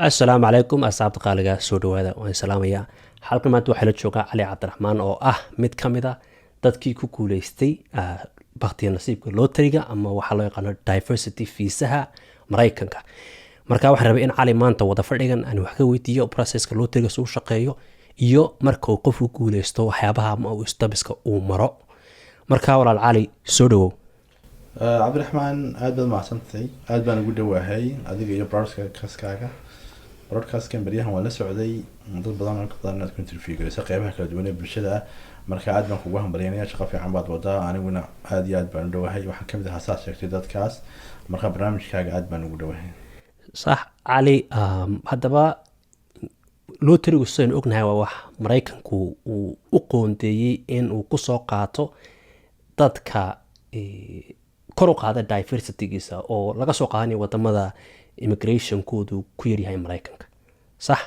assalaamu calaykum asxaabta qaaliga soo dhawaada waan salaamayaa. Halkan maanta waxaa la joogaa Cali Cabdiraxmaan oo ah mid ka mid ah dadkii ku guuleystay bakhtiya nasiibka lotteriga ama waxaa loo yaqaano diversity fiisaha Mareykanka. Marka waxaan rabay in Cali maanta wada fadhigan aan wax ka weydiiyo processka lotteriga soo shaqeeyo iyo marka uu qofku guuleysto waxyaabaha ama uu stabiska uu maro. Marka walaal Cali soo dhawow. cabdiraxmaan aad baad mahadsantahay, aad baan ugu dhawahay adiga iyo broadcastkan baryahan waan la socday dad badan oo ka badan inaad ku interview galayso qeybaha kala duwan ee bulshada ah. Marka aad baan kugu hambalyeynaya, shaqo fiican baad wadaa, aniguna aad iyo aad baan u dhawahay. waxaan kamid ahaa saad sheegtay dadkaas, marka barnaamijkaaga aad baan ugu dhawahay. Sax Cali, haddaba lotterigu sidaan ognahay waa wax Mareykanku uu u qoondeeyey in uu kusoo qaato dadka kor u qaada diversitygiisa oo laga soo qaadanayo wadamada immigrationkoodu ku yaryahay Mareykanka. Sax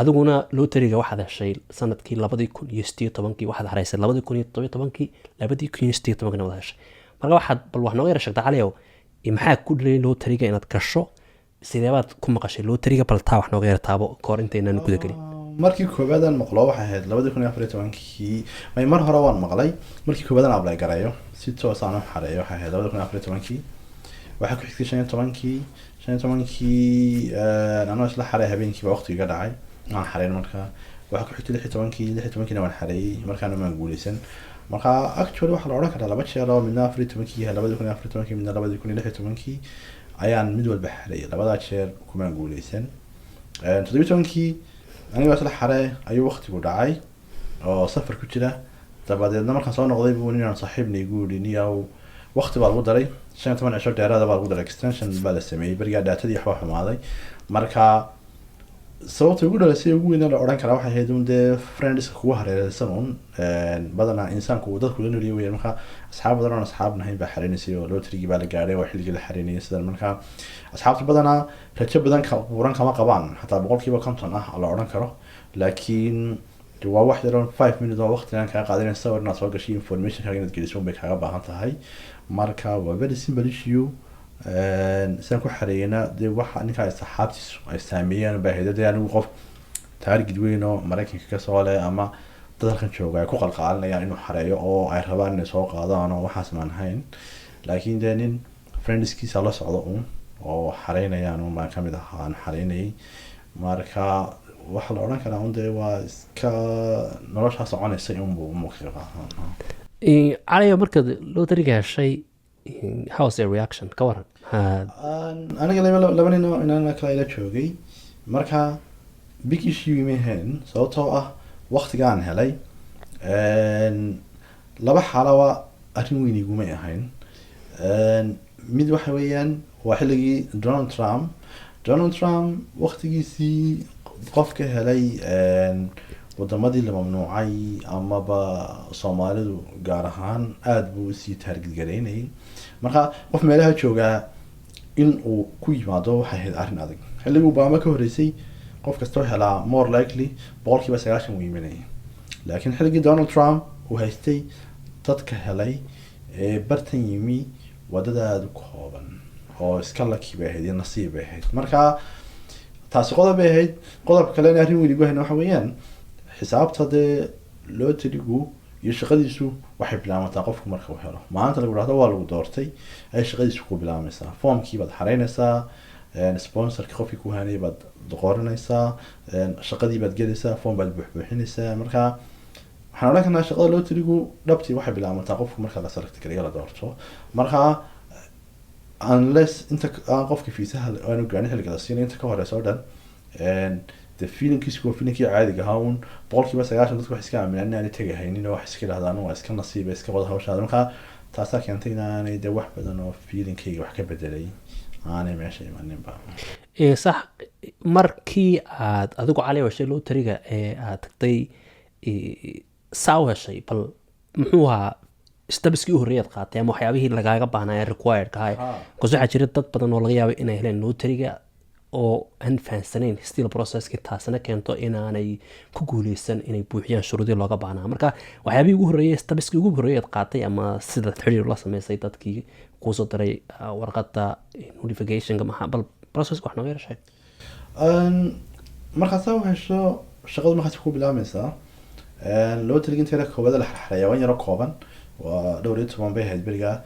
adiguna lotteriga waxaad heshay sanadkii 2018 waxaad hareysay 2017 2018 wada heshay. Marka waxaad bal wax nooga yara sheegtaa Caliyow, maxaa ku dhiray lotteriga inaad gasho, sidee baad ku maqashay lotteriga, bal taa wax nooga yara taabo koor intaynan guda gelin. markii koobaadaan maqlo waxay ahayd 2014 mar hore waan maqlay. markii koobaadaan apply garayo si toos aan u xareeyo waxay ahayd 2014 waxaa ku xigtay 15 anoo isla xareey habeenkii baa waqtiga dhacay aan xareyn. marka waxaa ku xigtay 16 waan xareeyay markaana ma guuleysan. marka actually waxa la oran karaa laba jeer oo midna 14 yahay 2014 midna 2016 ayaan mid walba xareeyay, labada jeer kuma guuleysan. 17 aniga isla xaree ayuu waqtigu dhacay oo safar ku jira. dabadeedna markaan soo noqday buu ninaan saaxiibnay igu yidhi niyow waqti baa lagu daray 15 cisho dheeraada baa lagu daray, extension baa la sameeyey, berigaa daatadii waxba xumaaday. marka sababta ugu dhalisay ugu weyn la oran karaa waxay ahayd dee friends kugu hareeraysan badanaa insaanku uu dadku la nooliyay weeyaan. marka asxaab badan oo asxaab nahayn baa xareynaysay oo lotterigi baa la gaadhay oo xilligii la xareynayay sidan. marka asxaabta badanaa rajo badan buuran kama qabaan, xataa 50% ah la oran karo, laakiin waa wax yar oo 5 minutes oo waqti aan kaga qaadanaysa sawir inaad soo gashay information kaaga inaad geliso bay kaaga baahan tahay. marka waa very simple issue. saan ku xareeyna dee waxa ninka asxaabtiisu ay saameeyeen baa hay'adda anigu qof taarget weyn oo Mareykanka ka soo leh ama dad halkan jooga ay ku qalqaalinayaan inuu xareeyo oo ay rabaan inay soo qaadaan oo waxaas maan ahayn. laakiin dee nin friendskiisa la socdo oo xareynayaan oo baan kamid ahaa aan xareynayay. marka waxa la oran karaa dee waa iska nolosha soconaysa in uu muuqaal Caliyow, markaad lotteriga heshay how's your reaction ka waran? aniga laba nin oo inaan kala ila joogay. marka big issue ma ahayn sababtoo ah waqtigaan helay laba xaalaba arrin weyn iguma ahayn. mid waxa weeyaan waa xilligii Donald Trump waqtigiisii qofka helay wadamadii la mamnuucay amaba Soomaalidu gaar ahaan aad buu sii target gareynay. marka qof meelaha jooga in uu ku yimaado waxay ahayd arrin adag. xilligii Obama ka horeysay qof kastoo helaa more likely 90% uu yimaanay, laakiin xilligii Donald Trump uu haystay dadka helay bartan yimi wadada kooban oo iska lucky bay ahayd, nasiib bay ahayd. marka taasi qodob bay ahayd. qodob kale in arrin weyn igu hayna waxa weeyaan xisaabta dee lotterigu iyo shaqadiisu waxay bilaabataa qofku marka uu helo. maanta lagu raado waa lagu doortay ay shaqadiisu ku bilaabaysaa. formkii baad xareynaysaa, sponsorka qofkii ku hanay baad qoranaysaa, shaqadii baad gelaysaa, form baad buuxinaysaa. marka waxaan oran karnaa shaqada lotterigu dhabtii waxay bilaabataa qofku marka la select gareeyo la doorto. marka unless inta qofkii fiisaha aanu gaarin xilliga la siinay inta ka horeysa oo dhan the feelingkiisu waa feelingkii caadiga ahaa 90% dadku wax iska aaminaan inaan tagaynin oo wax iska yiraahdaan waa iska nasiib iska wada hawshaada. marka taasaa keentay inaanay dee wax badan oo feelingkayga wax ka bedelay aanay meesha imanin ba. Sax markii aad adigu Cali heshay lotteriga aad tagtay saa heshay, bal muxuu ahaa stabiskii u horreeyay qaatay ama waxyaabihii lagaaga baahnaa required ka ahay? waxaa jira dad badan oo laga yaabo inay heleen lotteriga oo aan fahansanayn still processkii taasina keento inaanay ku guuleysan inay buuxiyaan shuruudii looga baahnaa. marka waxyaabihii ugu horreeyay stabiskii ugu horreeyay qaatay ama sida xiriir la sameysay dadkii kuu soo diray warqadda notificationka maxaa bal process wax nooga yara sheeg. markaad saa u hesho shaqadu markaas ku bilaabmaysaa. Loo talin inteeda koobada la xirxiraya waan yaro kooban, waa dhowr iyo toban bay ahayd berigaa,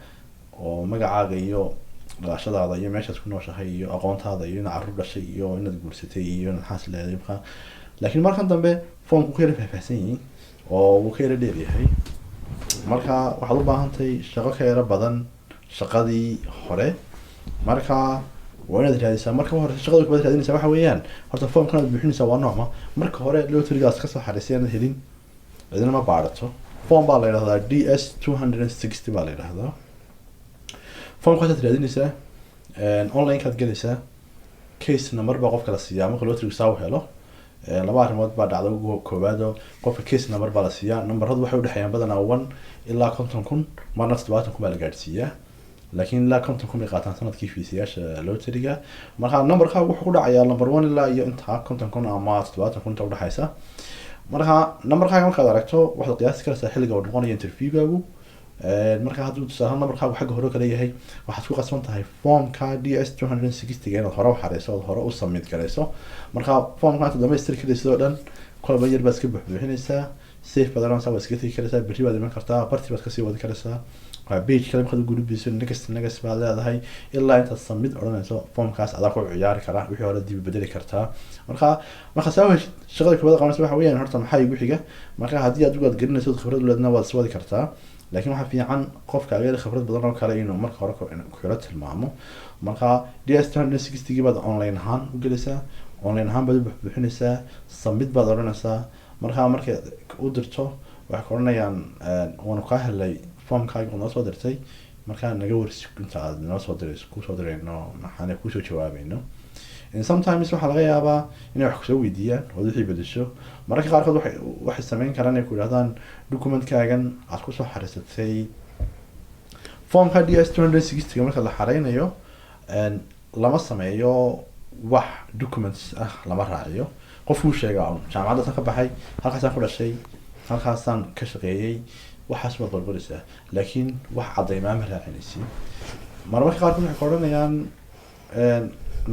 oo magacaaga iyo dhalashadaada iyo meeshaad ku nooshahay iyo aqoontaada iyo inaad carruur dhashay iyo inaad guursatay iyo inaad xaas leedahay markaa. laakiin markan dambe foomku ka yara faahfaahsan yihiin oo wuu ka yara dheer yahay, marka waxaad u baahantahay shaqo ka yara badan shaqadii hore. marka waa inaad raadisaa. marka hore shaqada kubaad raadinaysaa waxa weeyaan horta foomkan aad buuxinaysaa waa noocma. marka hore loterigaas kasoo xarisay inaad helin cidina ma baarato. form baa la yidhahdaa DS 260 baa la yidhahdaa. formkaasaad raadinaysaa, onlinekaad gelaysaa, case number baa qofka la siiyaa marka loteriga saa u helo. laba arrimood baa dhacda. ugu koowaado qofka case number baa la siiyaa. numberadu waxay udhexeeyaan badanaa 1 ilaa 50,000 marna 70,000 baa la gaadhsiiyaa, laakiin ilaa 50,000 bay qaataan sanadkii fiisayaasha loteriga. marka numberkaagu wuxuu ku dhacayaa number 1 ilaa iyo intaa 50,000 ama 70,000 inta udhexeysa. marka numberkaaga markaad aragto waxaad qiyaasi karaysaa xilliga uu noqonayo interviewgaagu. marka hadduu tusaale numberkaagu xagga hore kale yahay, waxaad ku qasban tahay formka DS 260 inaad hore u xareyso ood hore u submit garayso. marka formka inta dhamaystir karaysid oo dhan kolba yar baad iska buuxbuuxinaysaa, safe badan waa iska tegi karaysaa, berri baad iman kartaa, barti baad kasii wadi karaysaa. page kale markaad u gudbiso next baad leedahay ilaa intaad submit odhanayso. formkaas adaa ku ciyaari karaa, wixii hore dib bedeli kartaa. marka saa heshid shaqada kubada qabanaysa waxa weeyaan horta maxaa igu xiga. marka haddii adigu aad gelinayso khibrad leedna waad iswadi kartaa, laakiin waxaa fiican qofka ageer khibrad badan oo kale inuu marka hore kula tilmaamo. marka DS 260 baad online ahaan u gelaysaa, online ahaan baad u buuxinaysaa, submit baad odhanaysaa. markay u dirto waxay ku odhanayaan waanu kaa helay formkaaga noo soo dirtay, markaa naga warsi inta aad noo soo dirayso kusoo dirayno maxaana kusoo jawaabayno. sometimes waxaa laga yaabaa inay wax kusoo weydiiyaan ood wixii bedesho. mararka qaarkood waxay sameyn karaan inay ku idhahdaan documentkaagan aad kusoo xareysatay formka DS 260 marka la xareynayo lama sameeyo wax documents ah, lama raaciyo. qofkuu sheegaa jaamacaddaasaan ka baxay, halkaasaan ku dhashay, halkaasaan ka shaqeeyey, waxaas baad qorqoraysaa, laakiin wax cadaymaa ma raacinaysi. marmarka qaarkood waxay ka odhanayaan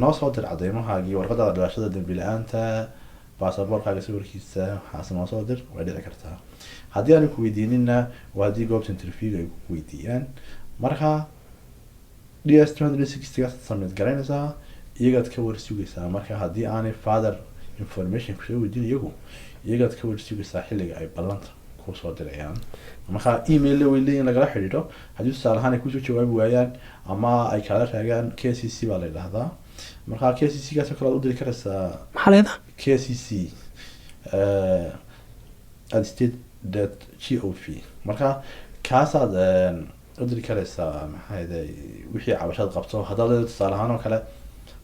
noo soo dir cadaymahaagii, warqadaada dhalashada, dambi la-aanta, baasaboorkaaga sawirkiisa, waxaas noo soo dir. way dhici kartaa. haddii aanay ku weydiinina waa haddii goobta interviewga ay ku weydiiyaan. marka DS 260 gaas submit garaynaysaa, iyagaad ka warsugaysaa. marka haddii aanay father information kusoo weydiin iyagaad ka warsugaysaa xilliga ay ballanta kusoo dirayaan. marka email way leeyihiin lagala xidhiidho. haddii tusaale ahaan ay kusoo jawaabi waayaan ama ay kala raagaan KCC baa la yidhaahdaa. marka KCC gaasoo kale aad u diri karaysaa. maxaa leedaha KCC state.gov. marka kaasaad u diri karaysaa maxaa wixii cabashaad qabto. haddaad leedahay tusaale ahaan oo kale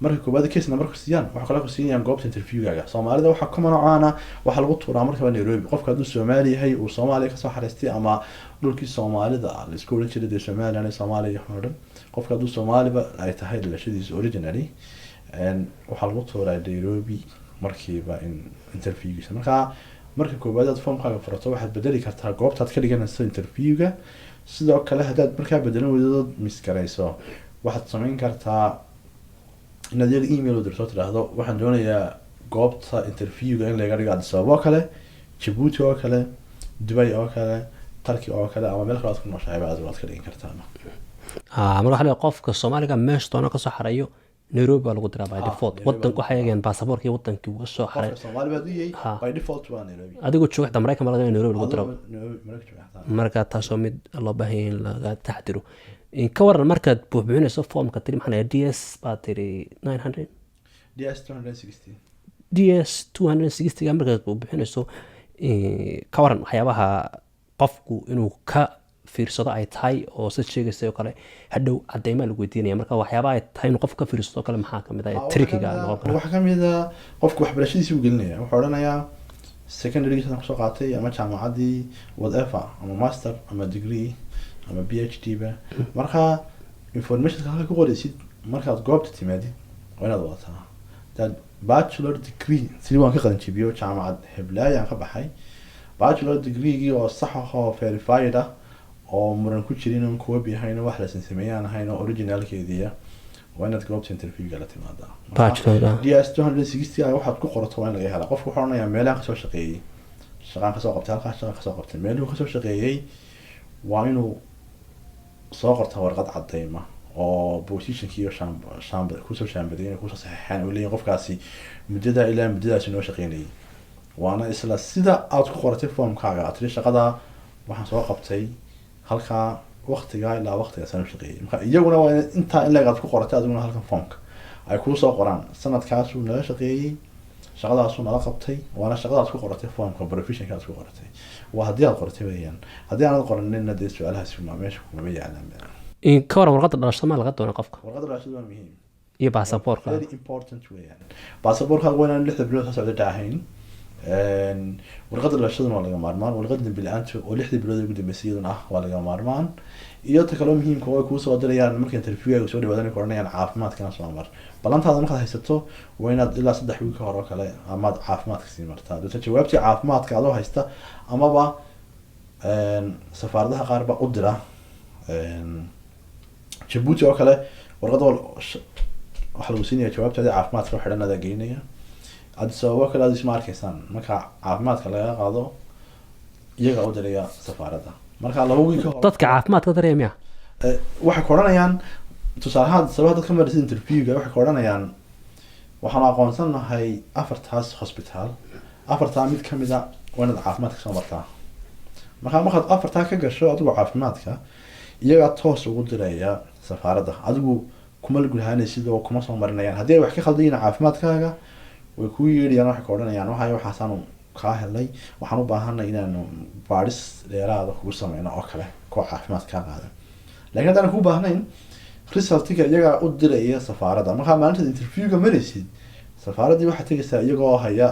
marka koobaad case number ku siiyaan waxa kale ku siinayaan goobta interviewgaaga. Soomaalida waxa ka manacaana waxa lagu tuuraa marka Nairobi. qofka hadduu Soomaali yahay uu Soomaaliya ka soo xareystay ama dhulkii Soomaalida la isku oran jiray Soomaaliya Soomaaliya xoran, qofka hadduu Soomaaliba ay tahay dhalashadiisa originally waxa lagu tuuraa Nairobi markiiba in interviewgiisa. marka koobaad aad formkaaga furato waxaad bedeli kartaa goobtaad ka dhiganayso interviewga. sidoo kale haddaad markaa bedelan weydo miskarayso waxaad samayn kartaa inaad iyaga email u dirto tiraahdo waxaan doonayaa goobta interviewga in laga dhigo Addis Ababa oo kale, Djibouti oo kale, Dubai oo kale, Turkey oo kale, ama meel kale aad ku nooshahay aad ka dhigin kartaa. marka waxa la qofka Soomaaliga meesha doona ka soo xarayo Nairobi baa lagu diraa by default. wadanku waxay eegeen baasaboorkii wadankii uga soo xaray. Soomaali baa diyay by default waa Nairobi. adigoo joogta Mareykan baa laga Nairobi lagu diraa. marka taasoo mid loo baahan yahay in laga taxdiro. in ka waran markaad buuxbuuxinayso formka tiri maxaa DS baa tiri 900 DS 260 DS 260 markaad buuxbuuxinayso ka waran waxyaabaha qofku inuu ka fiirsado ay tahay oo sida sheegaysa oo kale hadhow cadeyma lagu weydiinaya. marka waxyaabaha ay tahay inuu qofka ka fiirsado kale maxaa kamid ah trickiga waxa kamid ah qofku waxbarashadiisa uu gelinaya. wuxuu oranayaa secondary san kusoo qaatay ama jaamacadii whatever ama master ama degree ama PhD ba. marka information ka ku qoraysid markaad goobta timaadid waa inaad wadataa dad bachelor degree sidii waan ka qadan jibiyo jaamacad Heblaaya ka baxay. bachelor degree oo sax ah oo verified ah oo muran ku jirin oo kuwa bihayna wax la sameeyaan ahayna originalkeediya waa inaad goobta interviewga la timaadaa baajkooda DS 260 ay waxaad ku qorato waa in laga helaa qofku wuxuu oranayaa meelaha kasoo shaqeeyay shaqaan kasoo qabtay halkaa shaqaan kasoo qabtay meeluhu kasoo shaqeeyay waa inuu soo qorta warqad cadeyma oo positionkii iyo kusoo shaambadiyay inay kusoo saxeexaan oo leeyahay qofkaasi muddada ilaa muddadaasi noo shaqeynayay waana isla sida aad ku qoratay formkaaga aad tiri shaqada waxaan soo qabtay halkaa waqtigaa ilaa waqtigaas aan u shaqeeyay marka iyaguna waa intaa in leeg aad ku qoratay adiguna halkan formka ay kuu soo qoraan sanadkaasuu nala shaqeeyey shaqadaasuu nala qabtay waana shaqadaad ku qoratay formka professionka aad ku qoratay waa haddii aad qoratay weeyaan haddii aanad qoranina dee su-aalahaasi meesha kumama yaalaan ka waran warqadda dhalashada maa laga doona qofka warqadda dhalashada waa muhiim iyo baasaboorka very important weeyaan baasaboorka waa inaan 6 bilood ka socda dhacayn warqadda dhalashaduna waa laga maarmaan warqadda dambi la-aanta oo 6 bilood ugu dambeysay iyaduna waa laga maarmaan iyo ta kaloo muhiimka oo ay kuu soo dirayaan marka interviewga soo dhawaadaan ku oranayaan caafimaadkana soo mar balantaada markaad haysato waa inaad ilaa 3 wiil ka hor oo kale amaad caafimaadka sii martaa dadka jawaabtii caafimaadka adoo haysta amaba safaaradaha qaar ba u dira Djibouti oo kale warqadda waxa lagu siinayaa jawaabtaada caafimaadka oo xidhan adaa geynaya Addis Ababa kale aad isma arkaysaan marka caafimaadka laga qaado iyaga u diraya safaaradda marka laba wiil ka hor dadka caafimaadka dareemaya waxay ku oranayaan tusaalaha sabab dadka maraysa interviewga waxay ku oranayaan waxaan aqoonsanahay afartaas hospital afartaa mid kamid ah waa caafimaadka soo martaa markaad afartaa ka gasho adigu caafimaadka iyaga toos ugu diraya safaaradda adigu kuma lugulaanaysid oo kuma soo marinayaan haddii ay wax ka khaldan caafimaadkaaga way ku yeedhayaan waxay ku oranayaan waxaasaan kaa helay waxaan u baahanay inaanu baadhis dheeraada kugu sameyno oo kale koo caafimaad kaa qaada laakiin haddaan kuu baahnayn resultiga iyagaa u diraya safaaradda markaa maalintaad interviewga maraysid safaaraddii waxaad tegaysaa iyagoo haya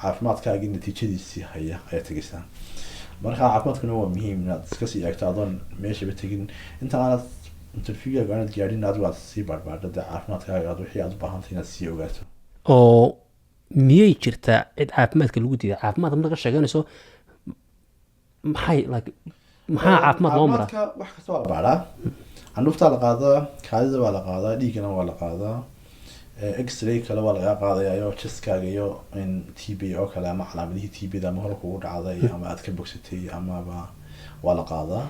caafimaadkaagii natiijadiisii haya ayaad tegaysaa markaa caafimaadkuna waa muhiim inaad iska sii eegto adoon meeshaba tegin inta aanad interviewga aanad gaadhin adigu aad sii baadhbaadho dee caafimaadkaaga aad wixii aad u baahantay inaad sii ogaato oo miyay jirtaa cid caafimaadka lagu diiday caafimaad marka ka sheeganayso maxaa caafimaad loo maraa wax kasta waa la baadhaa candhuuftaa la qaadaa kaadida waa la qaadaa dhiigana waa la qaadaa x-ray kale waa laga qaadaya iyo chestkaaga iyo TB oo kale ama calaamadihii TB-da ama hore kugu dhacday ama aad ka bogsatay amaba waa la qaadaa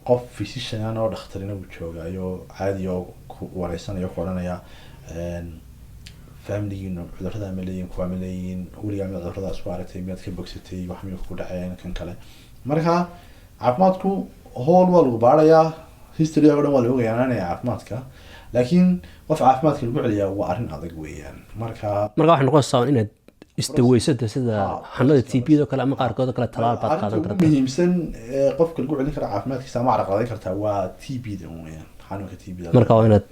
qof physician oo dhakhtarina uu joogayo caadi oo ku wareysanayo ku oranaya family cudurrada ma leeyihiin kuwa ma leeyihiin weligaa mid cudurradaas ku aragtay miyaad ka bogsatay wax miyuu ku dhaceen kan kale marka caafimaadku howl waa lagu baarayaa history oo dhan waa la ogayaa inay caafimaadka laakiin qof caafimaadka lagu celiyaa waa arrin adag weeyaan marka waxay noqonaysaa inaad isdaweysada sida xanada TB-da oo kale ama qaarkood kale talaal baad qaadan kartaa muhiimsan qofka lagu celin kara caafimaadkiisa ama carqaladeyn kartaa waa TB-da weeyaan xanuunka TB-da marka waa inaad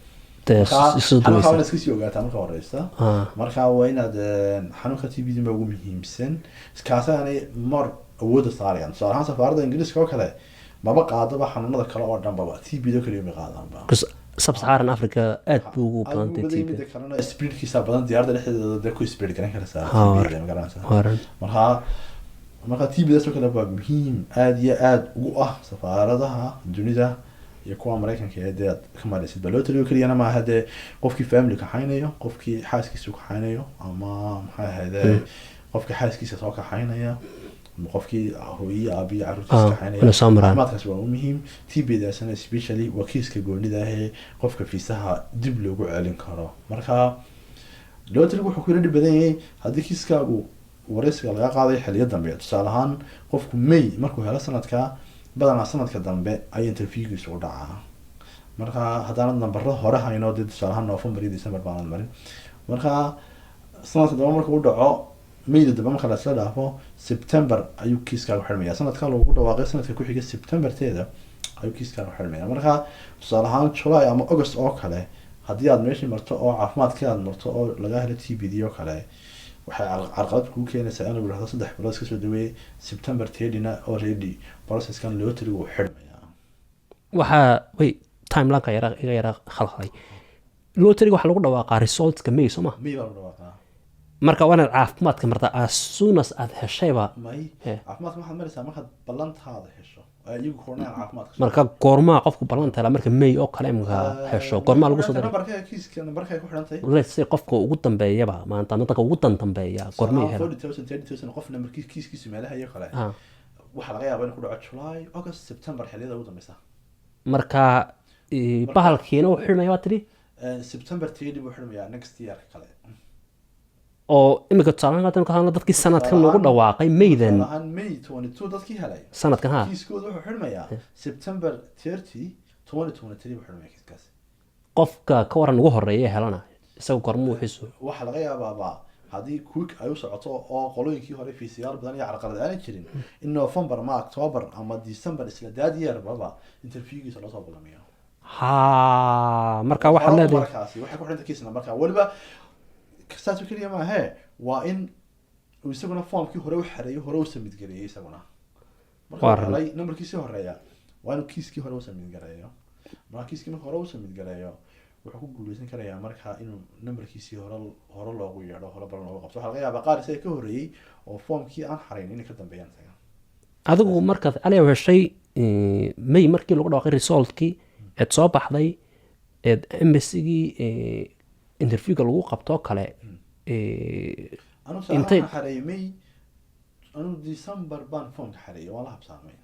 xanuunka iska sii ogaataa marka horeysa marka waa inaad xanuunka TB-da ma ugu muhiimsan iskaasaanay mar awoodda saarayaan tusaale ahaan safaaradda ingiriiska oo kale maba qaadaba xanuunada kale oo dhanbaba TB-da kaliya ma qaadaanba sub-Saharan Africa aad buu ugu badan tahay TB kalena speedkiisa badan diyaaradda dhexdeeda dee ku speed garan karaysaa TB-da ma garanaysaa marka TB-daas oo kale waa muhiim aad iyo aad ugu ah safaaradaha dunida iyo kuwa Mareykanka ee dee ka maraysid baloo taliyo kaliyana maaha dee qofkii family ka xaynayo qofkii xaaskiisa ka xaynayo ama maxay ahayd qofkii xaaskiisa soo ka xaynaya qofkii hooyada aabiya carruurtiisa ka xaynaya caafimaadkaas waa muhiim TB-daasna especially waa kiiska goonida ah ee qofka fiisaha dib loogu celin karo marka loo taliyo wuxuu ku yiri badan yahay haddii kiiskaagu wareysiga laga qaaday xilliyo dambe tusaale ahaan qofku May markuu helo sanadka badanaa sanadka dambe ay interviewgiisu u dhacaa marka haddana nambarada hore hayno dee tusaale ahaan November iyo December baan marin marka sanadka dambe markuu u dhaco May dambe marka la isla dhaafo September ayuu kiiskaagu xirmaya sanadka loogu dhawaaqay sanadka ku xiga September teeda ayuu kiiskaagu xirmaya marka tusaale ahaan July ama August oo kale haddii aad meeshii marto oo caafimaadka aad marto oo laga helo TB-da oo kale waxay carqalad ku keenaysaa in lagu yiraahdo 3 bilood iska soo dhaweey September teedina already processkan loo tiriyo uu xirmaya waxa way timeline ka yara khalkhalay loo tiriyo waxa lagu dhawaaqaa results-ka May soo ma May baa lagu dhawaaqaa marka waa caafimaadka marta as soon as aad heshayba caafimaadka waxaad maraysaa markaad ballantaada hesho iyagu koronaan caafimaadka marka goormaa qofku ballanta helaa marka may oo kale imka hesho goormaa lagu soo diray nambarka kiiska nambarka ku xiran tahay let's say qofka ugu dambeeyaba maanta dadka ugu dambeeya goormay hela 40,000 30,000 qof nambarkiisa kiiskiisa meelaha iyo kale ah waxa laga yaabaa inuu ku dhaco July August September xilliyada ugu dambaysa marka bahalkiina uu xirmaya waa tiri September 30 buu xirmayaa next year kale oo imika tusaalaan hadda ka hadla dadkii sanadkan lagu dhawaaqay maydan ahaan May 22 dadkii helay sanadkan ha kiiskooda wuxuu xirmayaa September 30 2023 buu xirmayaa kiiskaas qofka ka waran ugu horeeya helana isagu gormuu xiso waxa laga yaabaa haddii quick ay u socoto oo qolooyinkii hore PCR badan iyo carqalad aan jirin in November ma October ama December isla daad year baba interviewgiisa loo soo balamiyo ha marka waxa leedahay markaasi waxa ku xidhan kiisna marka waliba kastaas kaliya ma aha waa in uu isaguna formkii hore u xareeyo hore u samid gareeyay isaguna marka ay numberkiisii horeeya waa inuu kiiskii hore u samid gareeyo marka kiiskii hore u samid gareeyo wuxuu ku guuleysan karayaa marka inuu numberkiisii hore loogu yeedho hore balan loogu qabto waxa laga yaabaa qaar isaga ka horeeyay oo formkii aan xarayn inay ka dambeeyaan taga adigu markaad aliya heshay may markii lagu dhawaaqay resultkii eed soo baxday eed embassigii interviewga lagu qabto kale intay xareeyay May anu December baan formka xareeyay waa la habsaamay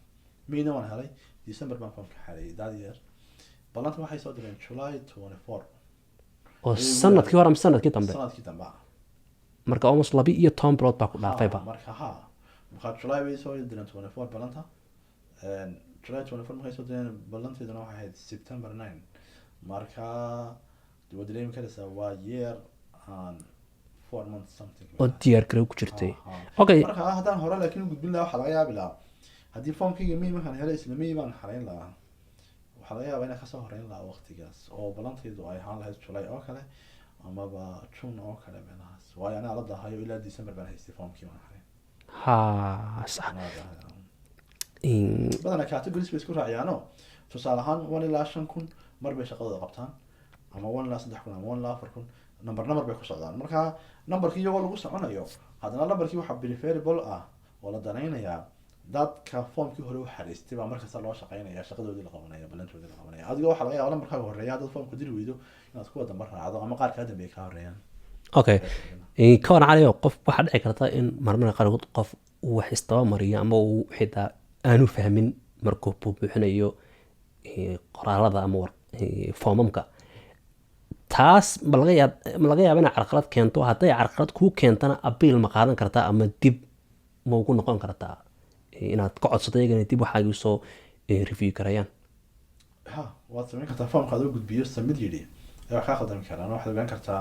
Mayna waan helay December baan formka xareeyay that year balanta waxay soo direen July 24 oo sanadkii hore ama sanadkii dambe marka almost 12 bilood baa ku dhaafayba marka July way soo direen 24 balanta July 24 markay soo direen balanteeduna waxay ahayd September 9 marka wadreem kale waa year and 4 months something oo diyaar garow ku jirtay okay marka hadaan hore laakiin u gudbin lahaa waxa laga yaabaa hadii formkii May markaan helay isla May baan xareyn lahaa waxa laga yaabaa inaan ka soo horeyn lahaa waqtigaas oo balanteedu ay ahaan lahayd July oo kale ama June oo kale meelahaas waa ana la dahayo ilaa December baan haystay formkii waan xareyn ha sax badana categories bay isku raaciyaano tusaale ahaan 1 ilaa 5 kun mar bay shaqadooda qabtaan ama 1 ilaa 3 kun ama 1 ilaa 4 kun number bay ku socdaan marka numberkii iyagoo lagu soconayo haddana numberkii waxa preferable ah oo la danaynayaa dadka formkii hore u xariistay baa markasta loo shaqeynaya shaqadoodii la qabanaya balantoodii la qabanaya adiga waxa laga yaabaa numberkaaga horeeya dad formku diri weydo inaad kuwa dambe raacdo ama qaar ka dambeeya ka horeeyaan okay ka waran cali qof waxa dhici karta in marmar qaar qof uu wax istaba mariyo ama uu xitaa aanu fahmin markuu buuxinayo qoraalada ama foomamka taas ma laga yaabaa inay carqalad keento hadday carqalad kuu keentana abiil ma qaadan kartaa ama dib ma ugu noqon kartaa inaad ka codsato iyagana dib waxaagii soo review karayaan waad samayn kartaa formka adoo gudbiyo samid yidhi ayaa kaa khaldami karaan waxaad ogaan kartaa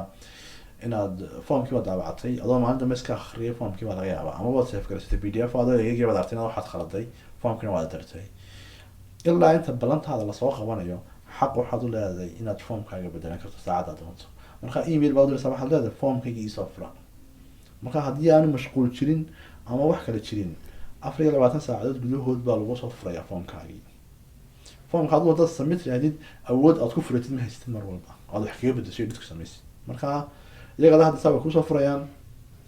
inaad formkii waa daabacatay adoo maalin dambe iska akhriyay formkii baa laga yaabaa ama waad save garaysatay PDF adoo eegay baad artay inaad waxaad khaladay formkina waad dartay ilaa inta balantaada lasoo qabanayo xaq waxaad u leedahay inaad formkaaga bedelan karto saacada doonto marka email baad u diraysaa waxaad leedahay formkayga ii soo fura marka haddii aanu mashquul jirin ama wax kale jirin 24 saacadood gudahood baa lagu soo furayaa formkaagii formka aad wada submit raadid awood aad ku furatid ma haystid mar walba aad wax kaga bedeshay dadku sameeyay marka iyaga hadda sabab ku soo furayaan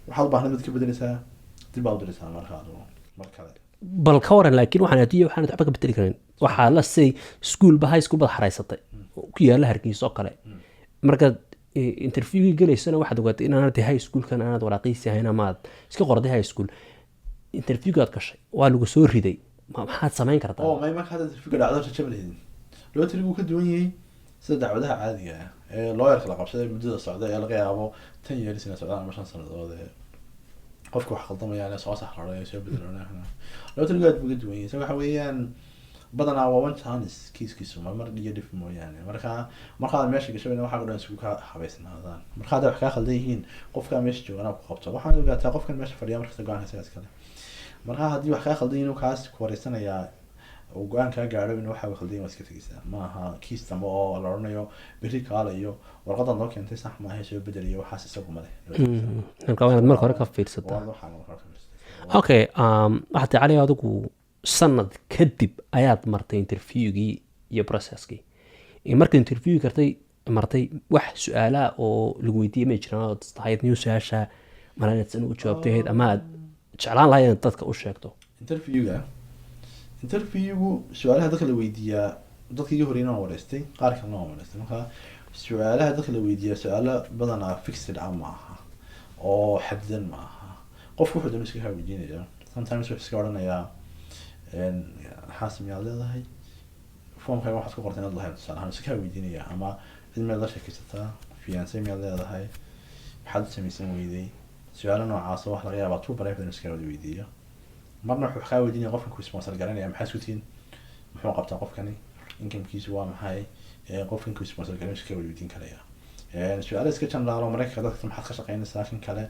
waxaad u baahnid ka bedelaysaa dib baad u diraysaa mar kale bal ka waran laakiin waxaan hadii waxaan waxba ka bedeli karin waxaa la say school ba high school bad xaraysatay ku yaala Hargeysa oo kale marka interview galeysana waxaad ogaatay in aanad high school kan aanad waraaqaysi hayna maad iska qorday high school interview gaad gashay waa lagu soo riday maxaad samayn kartaa oo may marka interview dhacdo jabaleedin loo tirigu ka duwan yahay sida dacwadaha caadiga ah ee lawyer la qabsaday muddada socday ee laga yaabo 10 years in socdaan ama 5 sanadood qofku wax khaldamaya inay soo saxrayo soo bedelanaa loo tirigu aad uga duwan yahay waxa weeyaan badanaa waa one chance kiiskiisu mar dhiga dif mooyaane marka meesha gashay waxa dhan isku ka habeysnaadaan marka wax ka khaldan yihiin qofka meesha jooga ku qabto waxaan ogaataa qofkan meesha fadhiya marka go'aankiisa kale marka haddii wax ka khaldan inuu kaas ku wareysanayaa oo go'aan ka gaaro inuu waxa khaldan iska tagaysaa ma aha kiis dambe oo la oranayo biri kaala iyo warqadan loo keentay sax ma aha soo bedeliyo waxaas isagu ma leh marka hore ka fiirsataa okay waxaad cali adigu sanad kadib ayaad martay interviewgii iyo processkii marka interview martay wax su'aalaha oo lagu weydiiyay ma jiraan oo tahayd new su'aasha malaynaysan u jawaabtay ama aad jeclaan lahayd dadka u sheegto interviewga interviewgu su-aalaha dadka la weydiiyaa dadka iga horeyna waan wareystay qaar kalena waan wareystay marka su-aalaha dadka la weydiiyaa su-aalo badanaa fixed ah ma aha oo xadidan ma aha qofku wuxuu dama iska kaa weydiinaya sometimes wuxuu iska odhanayaa xaasim miyaad leedahay formkaaga waxaad ku qortay inaad lahayd tusaale ahaan iska kaa weydiinaya ama cid miyaad la sheekaysataa fiance miyaad leedahay maxaad u samaysan weyday su-aalo noocaas wax laga yaabaa two private in iska wada weydiiyo marna wuxuu kaa weydiinaya qofkan ku sponsor garanaya maxaa isku tihiin muxuu qabtaa qofkani incomekiisu waa maxay qofkan ku sponsor garan iska wada weydiin karaya su-aalo iska janlaalo maraykanka dadka maxaad ka shaqeynaysaa kan kale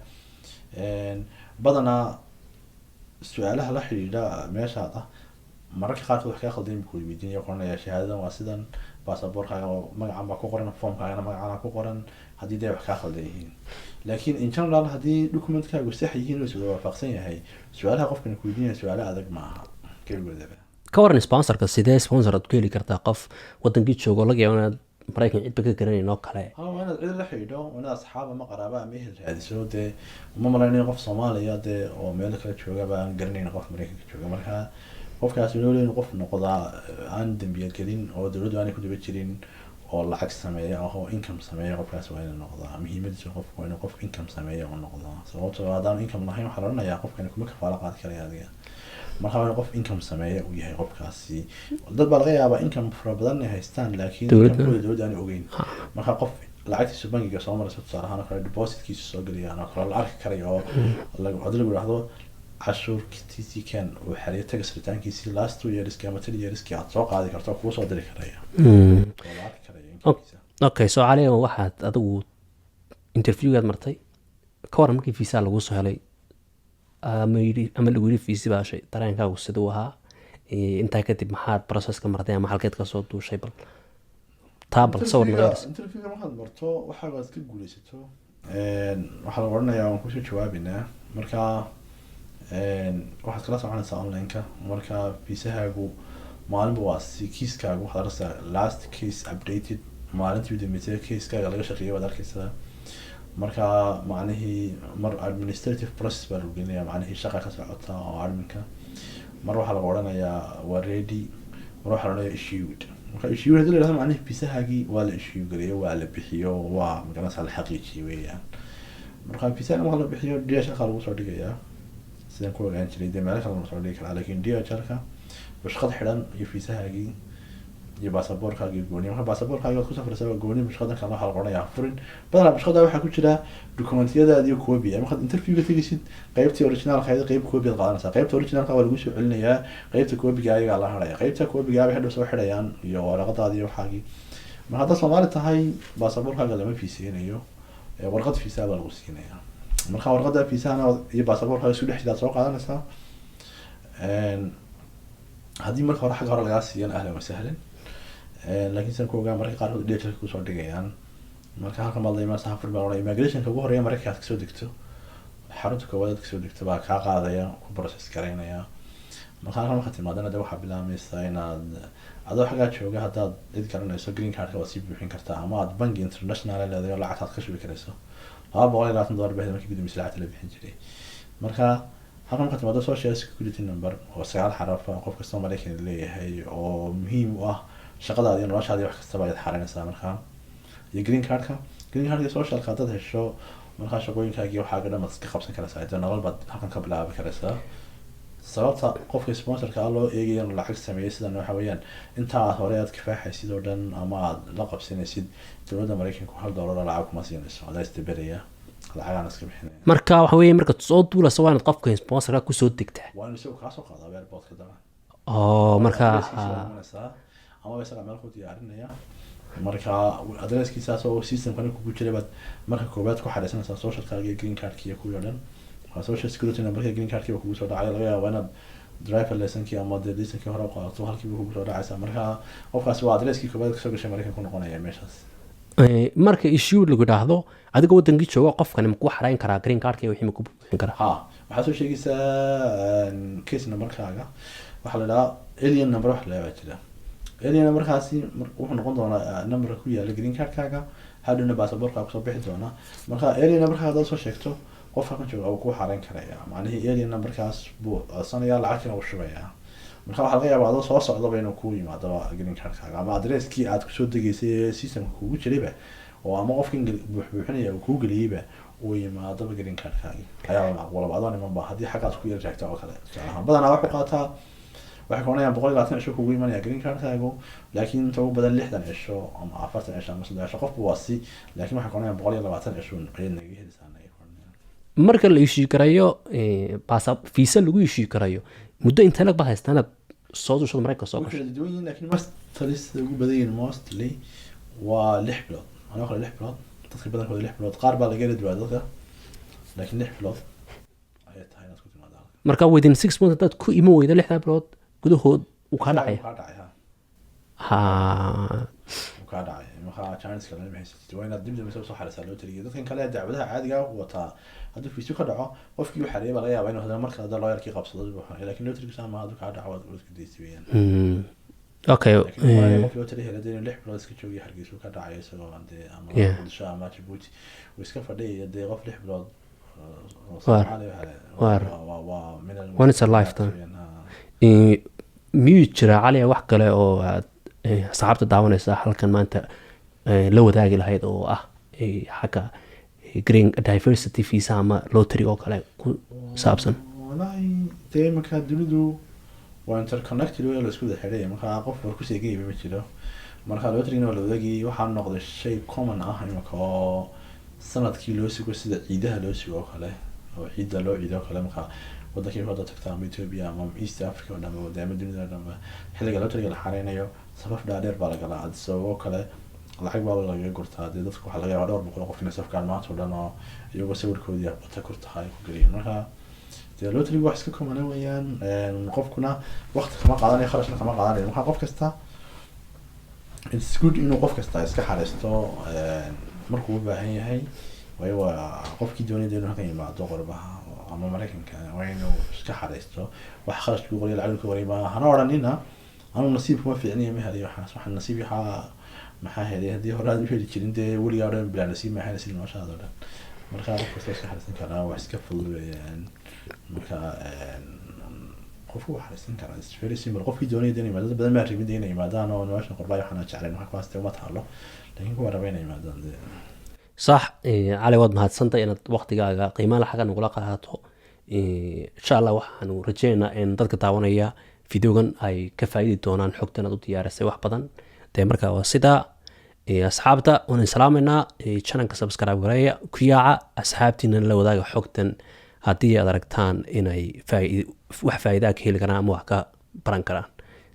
badanaa su-aalaha la xidhiidha meeshaad ah mararka qaarkood wax kaa khaldan ku weydiinaya qoranaya shahaadadan waa sidan baasaboorkaaga magacan baa ku qoran formkaagana magacana ku qoran haddii dee wax kaa khaldan yihiin laakiin in general haddii documentkaagu sax yihiin oo iswada waafaqsan yahay su-aalaha qofkan ku weydiinaya su-aalo adag ma aha keligoodaba ka waran sponsorka sidee sponsor aad ku heli kartaa qof wadankii joogo laga yaabo inaad maraykan cidba ka garanayn oo kale waa inaad cid la xidhiidho waa inaad asxaab ama qaraaba ama ehel raadiso dee uma malaynayo qof soomaaliya dee oo meelo kale joogaba aan garanayn qof maraykanka jooga marka qofkaas loo leeyahay qof noqdaa aan dambiya gelin oo dawladdu aanay ku daba jirin oo lacag sameeya oo income sameeya qofkaas waa inuu noqdaa muhiimadiisu qofku waa inuu qof income sameeya oo noqdaa sababtoo ah haddaan income lahayn waxaa la odhanayaa qofkani kuma kafaalo qaadi karaya adiga marka waa inuu qof income sameeya uu yahay qofkaasi dad baa laga yaabaa income fara badan ay haystaan laakiin incomekooda dawladda aanay ogeyn marka qof lacagtiisu bangiga soo maraysa tusaale ahaan oo kale depositkiisu soo gelayaan oo kale la arki karayo oo haddii lagu idhaahdo cashuurtiisii kan uu xariyo tagas ritaankiisii last 2 yearski ama 3 yearski aad soo qaadi karto kuu soo diri karaya okay so caliga waxaad adigu interviewgaad martay ka waran markii visa lagu soo helay ama lagu yiri visa baa shay dareenkaagu siduu ahaa intaa kadib maxaad processka martay ama halkeed ka soo duushay bal taabal sawir nagaris interviewga markaad marto waxaad ka guulaysato waxaa la odhanayaa waan kusoo jawaabinaa marka waxaad kala soconaysaa online-ka marka visahaagu maalinba waa si kiiskaagu waxaad arkaysaa last case updated maalintii u dambeysay caseskaaga laga shaqeeyay waad arkaysaa marka macnihii mar administrative process baa lagu gelinayaa macnihii shaqa ka socota oo adminka mar waxaa laga odhanayaa waa ready mar waxaa la odhanayaa issued marka issued hadii la yidhahdo macnihii visahaagii waa la issue gareeyo waa la bixiyo waa magaranaysaa la xaqiijiyay weeyaan marka visaha marka la bixiyo DHL lagu soo dhigayaa sidaan ku ogaan jiray dee meelo kale lama soo dhigi karaa laakiin DHL-ka bashqad xidhan iyo fiisahaagii iyo baasaboorkaagii gooni marka baasaboorkaaga waad ku safraysaa waa gooni bashqadan kale waxaa la qoranayaa furin badanaa bashqada waxaa ku jira dokumentiyadaada iyo copy markaad interviewga tegaysid qaybtii originalkaada qayb copy aad qaadanaysaa qaybta originalka waa lagu soo celinayaa qaybta copyga ayagaa la haraya qaybta copyga ay hadhow soo xidhayaan iyo waraqadaada iyo waxaagii marka haddaad Soomaali tahay baasaboorkaaga lama fiiseynayo warqad fiisaa baa lagu siinayaa marka warqada fiisahana iyo baasaboorkaaga isku dhex jira soo qaadanaysaa haddii marka hore xagga hore lagaa siiyan ahlan wa sahlan laakiin san ku ogaa marka qaarkood DHL kusoo dhigayaan marka halkan baad la imaanaysaa hafur baa odhanaya immigrationka ugu horeeya marka aad kasoo degto xarunta koowaad aad kasoo degto baa kaa qaadaya ku process garaynaya marka halkan markaad timaadana dee waxaa bilaabmaysaa inaad adoo xaggaa jooga haddaad cid garanayso green cardka waad sii buuxin kartaa ama aad banki international leedahay oo lacagtaad ka shubi karayso $220 baa markii gudoomiye lacagta la bixin jiray marka halkan markaad timaado social security number oo 9 xaraf ah qof kasta Mareykan leeyahay oo muhiim u ah shaqadaada iyo noloshaada wax kasta baad xareynaysaa marka iyo green cardka social card dad hesho marka shaqooyinkaaga waxaa ka dhamaad iska qabsan karaysaa inta nolol baad halkan ka bilaabi karaysaa sababta qofka sponsorka loo eegayo inuu lacag sameeyo sidan waxa weeyaan inta hore aad kifaaxaysid oo dhan ama aad la qabsanaysid dowladda Mareykanka $1 lacag kuma siinayso adaa istabaraya lacagana iska bixinaya marka waxa weeye marka soo duulayso waa inaad qofka sponsorka ku soo degtaa waa inuu ka soo qaado airportka dama marka ama isaga meel ku diyaarinaya marka adresskiisaas oo systemkan ku jira baad marka koobaad ku xariisanaysaa socialkaaga iyo green cardka iyo kuwa dhan waa social security numberka green cardka kugu soo dhacay laga yaabo inaad driver license ama license hore u qaadato halkii kugu soo dhacaysa marka qofkaas waa adresskii koobaad ka soo gashay Mareykanka ku noqonaya meeshaas marka issue lagu dhaahdo adiga wadankii jooga qofkan ma ku xarayn karaa green cardka iyo wixii ma ku buuxin karaa waxaad soo sheegaysaa case numberkaaga waxaa la dhahaa alien number wax la jira alien markaasi wuxuu noqon doonaa number ku yaala green cardkaaga hadhowna baasaboorkaaga kusoo bixi doona marka alien numberkaaga hadaad soo sheegto qofka kan jooga uu ku xarayn karaya macnihii alien numberkaas buu sanaya lacagtina uu shubaya marka waxaa laga yaabaa adoo soo socdaba inuu ku yimaado green cardkaaga ama adresskii aad kusoo degaysay ee systemka kugu jirayba oo ama qofkan buuxbuuxinaya uu kuu geliyeyba uu yimaadaba green cardkaagi ayaa macquulaba adoo nimanba haddii xaggaas ku yar raagta oo kale tusaalahaan badanaa waxu qaataa waxay koonayaan 120 cisho kugu imanaya green cardkaagu laakiin inta ugu badan 60 cisho ama 40 cisho ama 30 cisho qofku waa si laakiin waxay koonayaan 120 cisho ayay naga helaysaa marka la issue karayo visa lagu issue karayo muddo intee lag baad haystaa inaad soo dushado Mareykanka soo gasho laakiin mostly ugu badan yihiin mostly waa 6 bilood anoo kale 6 bilood dadka badankooda 6 bilood qaar baa laga helay dadka laakiin 6 bilood ayay tahay inaad ku timaado marka within 6 months dad ku iman weyda 6 bilood gudahood uu ka dhacay ha ka dhacay marka chance kale ma haysid waa inaad dibdib soo xarisaa loo tiriyo dadkan kale dacwadaha caadiga ah wata haddii fiisu ka dhaco qofkii uu xareeyay laga yaabaa inuu hadana marka hadda looyarkii qabsado laakiin loo tiriyo sama haduu ka dhaco waad isku deysay weeyaan okay qof loo tiriyo hadii 6 bilood iska joogay hargeysa ka dhacay isagoo ande ama bulsho ama Djibouti uu iska fadhiyay dee qof 6 bilood one is a lifetime miyuu jira cali wax kale oo aad saxaabta daawanaysa halkan maanta la wadaagi lahayd oo ah xagga green diversity visa ama lottery oo kale ku saabsan wallahi dee marka dunidu waa interconnected way la isku xidhay marka qof war ku seegay ma jiro marka lottery oo la wadaagi waxa noqday shay common ah imaka oo sanadkii loo sugo sida ciidaha loo sugo kale oo ciida loo ciido kale marka wadankii hada tagtaa Ethiopia ama East Africa ama wadamo dunida dhanba xilliga lottery la xareynayo sabab dhaadheer baa laga laa sababo kale lacag baa laga gurtaa dadku waxa laga yaabaa 200 qof inay safkaan maanta oo dhan oo iyagoo sawirkoodii wata kurtahay ku galiyeen marka dee lottery wax iska common weeyaan qofkuna waqti kama qaadanayo kharashna kama qaadanayo marka qof kasta it's good inuu qof kasta iska xareysto markuu u baahan yahay way waa qofkii doonaya inuu halkan yimaado qorbaha ama Mareykanka waa inuu iska xareysto wax kharash ku qoriyo lacag ku qoriyo ma hana oranina anu nasiib kuma fiicnay ma helayo waxaan nasiib waxa maxaa helay hadii hore aad u heli jirin dee waliga oo dhan bila nasiib ma helay sidoo shaada dhan marka qofka iska xareysan kara wax iska fududeeyaan marka qofku wax xareysan kara is very simple qofkii doonaya inuu yimaado badan ma rabin inuu yimaadaan oo nolosha qorbaa waxaan jeclayn wax kaas uma taalo laakiin kuwa rabeen inay yimaadaan صح علي واد mahadsantahay inaad waqtigaaga qiimaha xaga nagula qaadato insha Allah waxaan rajeynaa in dadka daawanaya videogan ay ka faa'iidi doonaan xogtan aad u diyaarisay wax badan marka waa sida asxaabta waan salaameynaa channelka subscribe gareeya ku yaaca asxaabtiina la wadaaga xogtan haddii aad aragtaan inay wax faa'iido ka heli karaan ama wax ka baran karaan